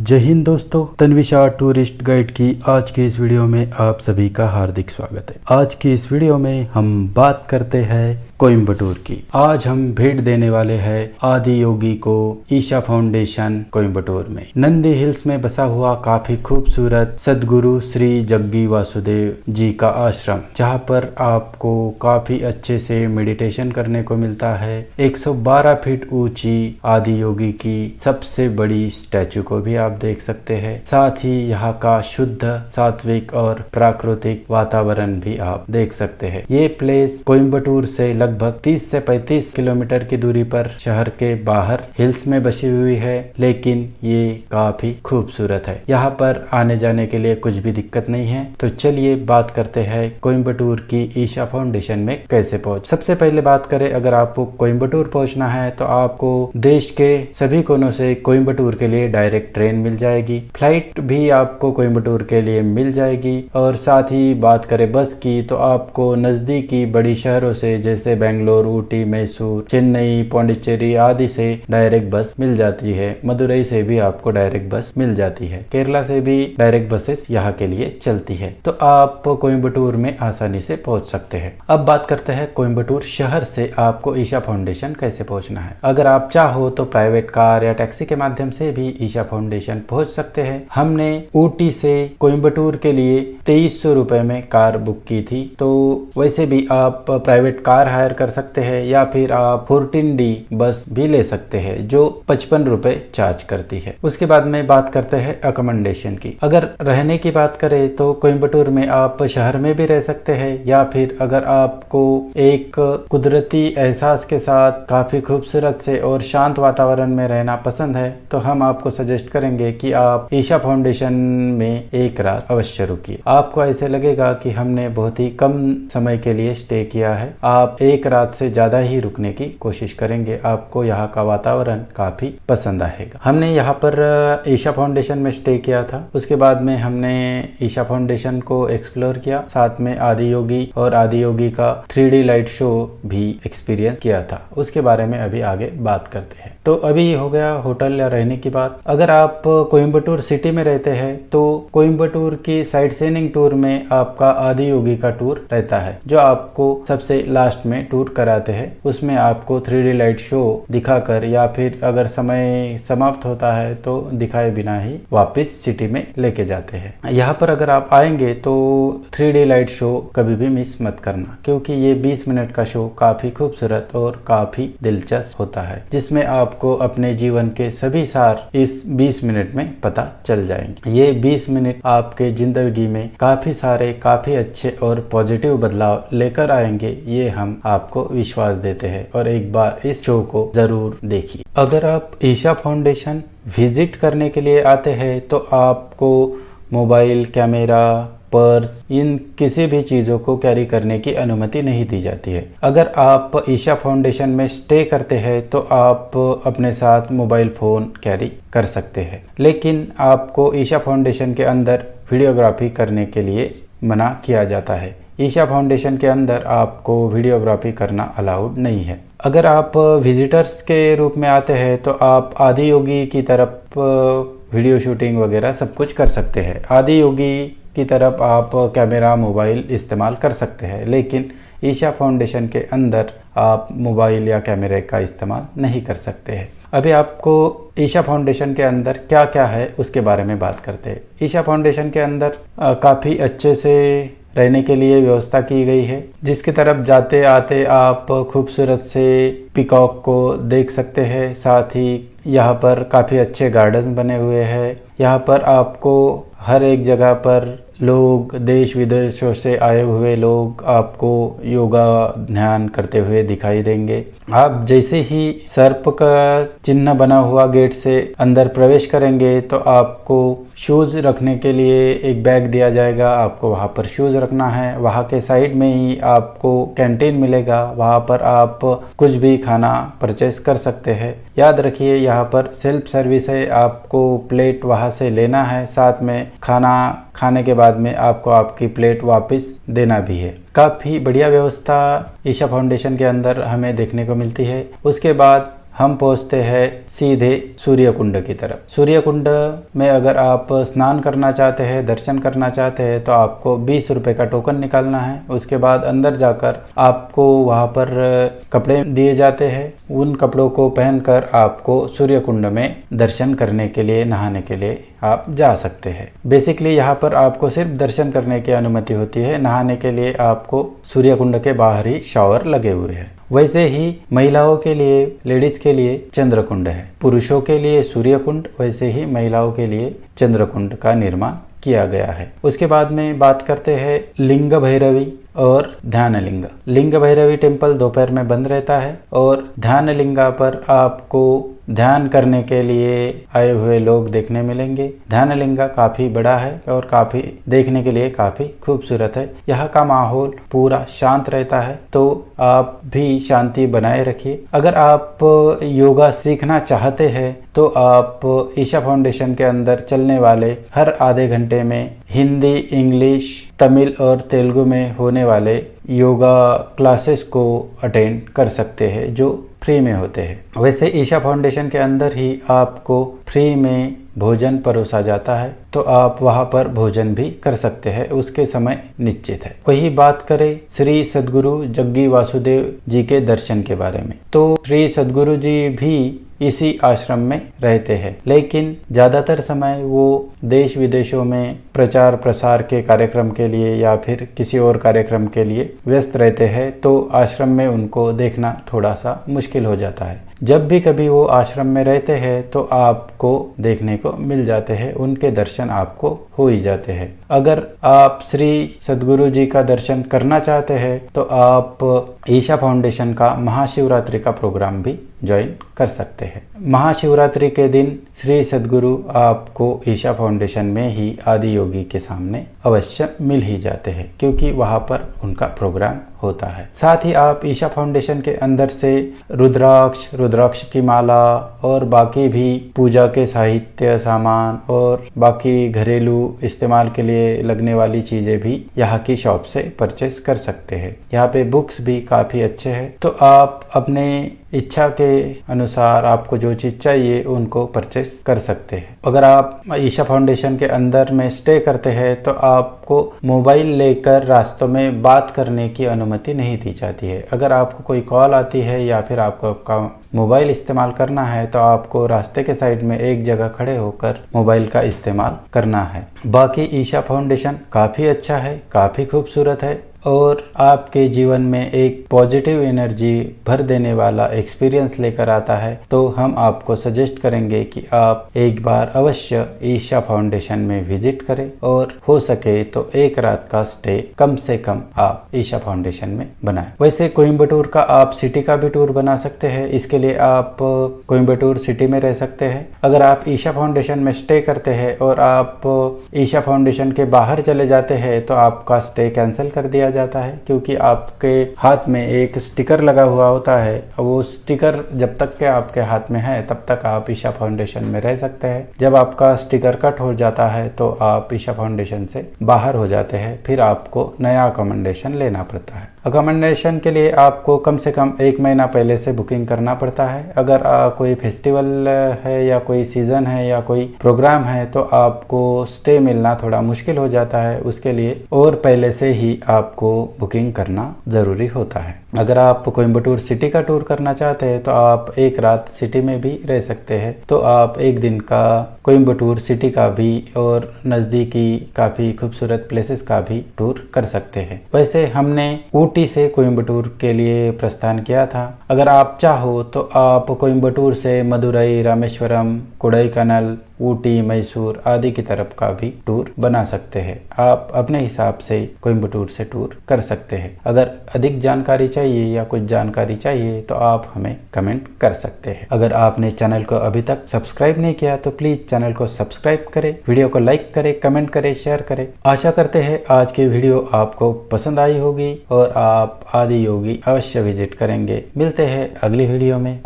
जय हिंद दोस्तों, Tanvisha tourist guide की आज की इस वीडियो में आप सभी का हार्दिक स्वागत है। आज की इस वीडियो में हम बात करते हैं कोयम्बटूर की। आज हम भेंट देने वाले हैं आदि योगी को ईशा फाउंडेशन कोयम्बटूर में। नंदी हिल्स में बसा हुआ काफी खूबसूरत सदगुरु श्री जग्गी वासुदेव जी का आश्रम, जहाँ पर आपको काफी अच्छे से मेडिटेशन करने को मिलता है। 112 फीट ऊंची आदि योगी की सबसे बड़ी स्टैचू को भी आप देख सकते हैं। साथ ही यहाँ का शुद्ध, सात्विक और प्राकृतिक वातावरण भी आप देख सकते हैं। ये प्लेस कोयम्बटूर से लगभग 30 से 35 किलोमीटर की दूरी पर शहर के बाहर हिल्स में बसी हुई है, लेकिन ये काफी खूबसूरत है। यहाँ पर आने जाने के लिए कुछ भी दिक्कत नहीं है। तो चलिए बात करते हैं कोयम्बटूर की ईशा फाउंडेशन में कैसे पहुंच। सबसे पहले बात करें, अगर आपको कोयम्बटूर पहुंचना है तो आपको देश के सभी कोनों से कोयम्बटूर के लिए डायरेक्ट ट्रेन मिल जाएगी। फ्लाइट भी आपको कोयम्बटूर के लिए मिल जाएगी। और साथ ही बात करें बस की, तो आपको नजदीकी बड़ी शहरों से जैसे बेंगलोर, ऊटी, मैसूर, चेन्नई, पौंडीचेरी आदि से डायरेक्ट बस मिल जाती है। मदुरई से भी आपको डायरेक्ट बस मिल जाती है। केरला से भी डायरेक्ट बसेस यहाँ के लिए चलती है। तो आप कोयम्बटूर में आसानी से पहुंच सकते हैं। अब बात करते हैं कोयम्बटूर शहर से आपको ईशा फाउंडेशन कैसे पहुंचना है। अगर आप चाहो तो प्राइवेट कार या टैक्सी के माध्यम से भी ईशा फाउंडेशन पहुंच सकते हैं। हमने ऊटी से कोयम्बटूर के लिए 2300 रुपए में कार बुक की थी। तो वैसे भी आप प्राइवेट कार हायर कर सकते हैं या फिर आप 14D बस भी ले सकते हैं जो 55 रुपए चार्ज करती है। उसके बाद में बात करते हैं अकोमोडेशन की। अगर रहने की बात करें तो कोयम्बटूर में आप शहर में भी रह सकते हैं, या फिर अगर आपको एक कुदरती एहसास के साथ काफी खूबसूरत से और शांत वातावरण में रहना पसंद है तो हम आपको सजेस्ट करेंगे कि आप ईशा फाउंडेशन में एक रात अवश्य रुकिए। आपको ऐसे लगेगा कि हमने बहुत ही कम समय के लिए स्टे किया है। आप एक रात से ज्यादा ही रुकने की कोशिश करेंगे। आपको यहाँ का वातावरण काफी पसंद आएगा। हमने यहाँ पर ईशा फाउंडेशन में स्टे किया था। उसके बाद में हमने ईशा फाउंडेशन को एक्सप्लोर किया, साथ में आदि योगी और आदि योगी का 3D लाइट शो भी एक्सपीरियंस किया था। उसके बारे में अभी आगे बात करते हैं। तो अभी हो गया होटल या रहने की बात। अगर आप कोयम्बटूर सिटी में रहते हैं तो कोयम्बटूर की साइट सीइंग टूर में आपका आदि योगी का टूर रहता है, जो आपको सबसे लास्ट में टूर कराते हैं। उसमें आपको 3D लाइट शो दिखाकर या फिर अगर समय समाप्त होता है तो दिखाए बिना ही वापस सिटी में लेके जाते हैं। यहाँ पर अगर आप आएंगे तो 3D लाइट शो कभी भी मिस मत करना, क्योंकि ये 20 मिनट का शो काफी खूबसूरत और काफी दिलचस्प होता है, जिसमें आपको अपने जीवन के सभी सार इस 20 मिनट में पता चल जाएंगे। ये 20 मिनट आपके जिंदगी में काफी सारे काफी अच्छे और पॉजिटिव बदलाव लेकर आएंगे, ये हम आपको विश्वास देते हैं। और एक बार इस शो को जरूर देखिए। अगर आप ईशा फाउंडेशन विजिट करने के लिए आते हैं तो आपको मोबाइल, कैमरा, पर्स, इन किसी भी चीजों को कैरी करने की अनुमति नहीं दी जाती है। अगर आप ईशा फाउंडेशन में स्टे करते हैं तो आप अपने साथ मोबाइल फोन कैरी कर सकते हैं, लेकिन आपको ईशा फाउंडेशन के अंदर वीडियोग्राफी करने के लिए मना किया जाता है। ईशा फाउंडेशन के अंदर आपको वीडियोग्राफी करना अलाउड नहीं है। अगर आप विजिटर्स के रूप में आते हैं तो आप आदि योगी की तरफ वीडियो शूटिंग वगैरह सब कुछ कर सकते हैं। आदि योगी की तरफ आप कैमरा, मोबाइल इस्तेमाल कर सकते हैं, लेकिन ईशा फाउंडेशन के अंदर आप मोबाइल या कैमरे का इस्तेमाल नहीं कर सकते हैं। अभी आपको ईशा फाउंडेशन के अंदर क्या क्या है उसके बारे में बात करते हैं। ईशा फाउंडेशन के अंदर काफी अच्छे से रहने के लिए व्यवस्था की गई है, जिसकी तरफ जाते आते आप खूबसूरत से पीकॉक को देख सकते हैं। साथ ही यहाँ पर काफी अच्छे गार्डन बने हुए हैं। यहाँ पर आपको हर एक जगह पर लोग, देश विदेशों से आए हुए लोग आपको योगा ध्यान करते हुए दिखाई देंगे। आप जैसे ही सर्प का चिन्ह बना हुआ गेट से अंदर प्रवेश करेंगे तो आपको शूज रखने के लिए एक बैग दिया जाएगा। आपको वहाँ पर शूज रखना है। वहाँ के साइड में ही आपको कैंटीन मिलेगा, वहाँ पर आप कुछ भी खाना परचेस कर सकते हैं। याद रखिए यहाँ पर सेल्फ सर्विस है, आपको प्लेट वहाँ से लेना है, साथ में खाना खाने के बाद में आपको आपकी प्लेट वापस देना भी है। काफ़ी बढ़िया व्यवस्था ईशा फाउंडेशन के अंदर हमें देखने को मिलती है। उसके बाद हम पहुंचते हैं सीधे सूर्यकुंड की तरफ। सूर्यकुंड में अगर आप स्नान करना चाहते हैं, दर्शन करना चाहते हैं, तो आपको 20 रुपए का टोकन निकालना है। उसके बाद अंदर जाकर आपको वहां पर कपड़े दिए जाते हैं। उन कपड़ों को पहनकर आपको सूर्यकुंड में दर्शन करने के लिए, नहाने के लिए आप जा सकते हैं। बेसिकली यहाँ पर आपको सिर्फ दर्शन करने की अनुमति होती है। नहाने के लिए आपको सूर्यकुंड के बाहर ही शावर लगे हुए हैं। वैसे ही महिलाओं के लिए, लेडीज के लिए चंद्रकुंड है। पुरुषों के लिए सूर्यकुंड, वैसे ही महिलाओं के लिए चंद्रकुंड का निर्माण किया गया है। उसके बाद में बात करते हैं लिंग भैरवी और ध्यान लिंग। लिंग भैरवी टेम्पल दोपहर में बंद रहता है और ध्यान लिंगा पर आपको ध्यान करने के लिए आए हुए लोग देखने मिलेंगे। ध्यान लिंगा काफी बड़ा है और काफी देखने के लिए काफी खूबसूरत है। यहाँ का माहौल पूरा शांत रहता है, तो आप भी शांति बनाए रखिए। अगर आप योगा सीखना चाहते हैं तो आप ईशा फाउंडेशन के अंदर चलने वाले हर आधे घंटे में हिंदी, इंग्लिश, तमिल और तेलुगु में होने वाले योगा क्लासेस को अटेंड कर सकते हैं, जो फ्री में होते हैं। वैसे ईशा फाउंडेशन के अंदर ही आपको फ्री में भोजन परोसा जाता है, तो आप वहां पर भोजन भी कर सकते हैं। उसके समय निश्चित है। वही बात करें श्री सद्गुरु जग्गी वासुदेव जी के दर्शन के बारे में, तो श्री सद्गुरु जी भी इसी आश्रम में रहते हैं, लेकिन ज्यादातर समय वो देश विदेशों में प्रचार प्रसार के कार्यक्रम के लिए या फिर किसी और कार्यक्रम के लिए व्यस्त रहते हैं, तो आश्रम में उनको देखना थोड़ा सा मुश्किल हो जाता है। जब भी कभी वो आश्रम में रहते हैं तो आपको देखने को मिल जाते हैं, उनके दर्शन आपको हो ही जाते हैं। अगर आप श्री सद्गुरु जी का दर्शन करना चाहते हैं तो आप ईशा फाउंडेशन का महाशिवरात्रि का प्रोग्राम भी ज्वाइन कर सकते हैं। महाशिवरात्रि के दिन श्री सद्गुरु आपको ईशा फाउंडेशन में ही आदि योगी के सामने अवश्य मिल ही जाते हैं, क्योंकि वहां पर उनका प्रोग्राम होता है। साथ ही आप ईशा फाउंडेशन के अंदर से रुद्राक्ष की माला और बाकी भी पूजा के साहित्य सामान और बाकी घरेलू इस्तेमाल के लिए लगने वाली चीजें भी यहाँ की शॉप से परचेस कर सकते हैं। यहाँ पे बुक्स भी काफी अच्छे हैं, तो आप अपने इच्छा के अनुसार आपको जो चीज चाहिए उनको परचेस कर सकते हैं। अगर आप ईशा फाउंडेशन के अंदर में स्टे करते हैं तो आपको मोबाइल लेकर रास्तों में बात करने की अनुमति नहीं दी जाती है। अगर आपको कोई कॉल आती है या फिर आपको आपका मोबाइल इस्तेमाल करना है तो आपको रास्ते के साइड में एक जगह खड़े होकर मोबाइल का इस्तेमाल करना है। बाकी ईशा फाउंडेशन काफी अच्छा है, काफी खूबसूरत है और आपके जीवन में एक पॉजिटिव एनर्जी भर देने वाला एक्सपीरियंस लेकर आता है। तो हम आपको सजेस्ट करेंगे कि आप एक बार अवश्य ईशा फाउंडेशन में विजिट करें और हो सके तो एक रात का स्टे कम से कम आप ईशा फाउंडेशन में बनाएं। वैसे कोयम्बटूर का आप सिटी का भी टूर बना सकते हैं, इसके लिए आप कोयम्बटूर सिटी में रह सकते हैं। अगर आप ईशा फाउंडेशन में स्टे करते हैं और आप ईशा फाउंडेशन के बाहर चले जाते हैं तो आपका स्टे कैंसिल कर दिया जाता है, क्योंकि आपके हाथ में एक स्टिकर लगा हुआ होता है। वो स्टिकर जब तक के आपके हाथ में है तब तक आप ईशा फाउंडेशन में रह सकते हैं। जब आपका स्टिकर कट हो जाता है तो आप ईशा फाउंडेशन से बाहर हो जाते हैं, फिर आपको नया अकोमोडेशन लेना पड़ता है। अकोमोडेशन के लिए आपको कम से कम 1 महीना पहले से बुकिंग करना पड़ता है। अगर कोई फेस्टिवल है या कोई सीजन है या कोई प्रोग्राम है तो आपको स्टे मिलना थोड़ा मुश्किल हो जाता है, उसके लिए और पहले से ही आपको बुकिंग करना जरूरी होता है। अगर आप कोयम्बटूर सिटी का टूर करना चाहते हैं तो आप एक रात सिटी में भी रह सकते हैं, तो आप एक दिन का कोयम्बटूर सिटी का भी और नज़दीकी काफ़ी खूबसूरत प्लेसेस का भी टूर कर सकते हैं। वैसे हमने ऊटी से कोयम्बटूर के लिए प्रस्थान किया था। अगर आप चाहो तो आप कोयम्बटूर से मदुरई, रामेश्वरम, कोडाईकनाल, ऊटी, मैसूर आदि की तरफ का भी टूर बना सकते हैं। आप अपने हिसाब से कोयम्बटूर से टूर कर सकते हैं। अगर अधिक जानकारी चाहिए या कुछ जानकारी चाहिए तो आप हमें कमेंट कर सकते हैं। अगर आपने चैनल को अभी तक सब्सक्राइब नहीं किया तो प्लीज चैनल को सब्सक्राइब करें, वीडियो को लाइक करें, कमेंट करें, शेयर करें। आशा करते हैं आज की वीडियो आपको पसंद आई होगी और आप आदि योगी अवश्य विजिट करेंगे। मिलते हैं अगली वीडियो में।